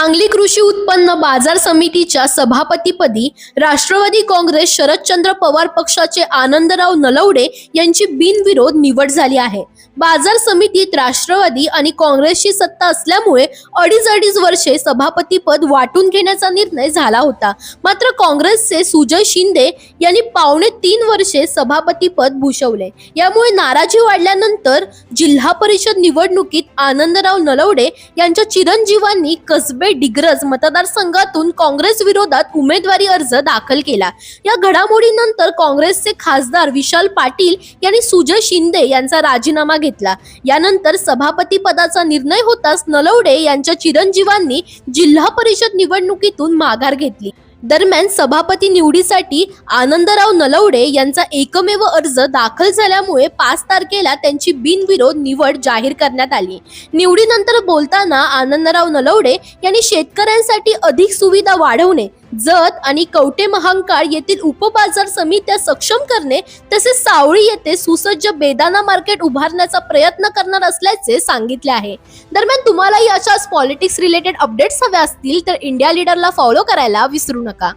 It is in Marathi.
सांगली कृषी उत्पन्न बाजार समितीच्या सभापतीपदी राष्ट्रवादी काँग्रेस शरदचंद्र पवार पक्षाचे आनंदराव नलवडे यांची बिनविरोध निवड झाली आहे। बाजार समितीत राष्ट्रवादी आणि काँग्रेसची सत्ता असल्यामुळे अडीच वर्षे सभापतीपद वाटून घेण्याचा निर्णय झाला होता। मात्र काँग्रेसचे सुजय शिंदे यांनी 3.5 वर्षे सभापतीपद भूषवले। यामुळे नाराजी वाढल्यानंतर जिल्हा परिषद निवडणुकीत आनंदराव नलवडे यांच्या चिरंजीवांनी कसबे डिग्रज मतदारसंघातून काँग्रेस विरोधात उमेदवारी अर्ज दाखल केला। या घडामोडीनंतर काँग्रेसचे खासदार विशाल पाटील यांनी सुजय शिंदे यांचा राजीनामा घेतला। यानंतर सभापती पदाचा निर्णय होताच नलवडे यांच्या चिरंजीवांनी जिल्हा परिषद निवडणुकीतून माघार घेतली। दरम्यान सभापती निवडीसाठी आनंदराव नलवडे यांचा एकमेव अर्ज दाखल झाल्यामुळे 5 तारखेला त्यांची बिनविरोध निवड जाहीर करण्यात आली। निवडीनंतर बोलताना आनंदराव नलवडे यांनी शेतकऱ्यांसाठी अधिक सुविधा वाढवणे, जत आणि कवठे महांकाळ येथील उपबाजार समित्या सक्षम करणे तसेच सावळी येथे सुसज्ज बेदाना मार्केट उभारण्याचा प्रयत्न करणार असल्याचे सांगितले आहे। दरम्यान तुम्हालाही अशाच पॉलिटिक्स रिलेटेड अपडेट्स हवे असतील तर इंडिया लीडरला फॉलो करायला विसरू नका।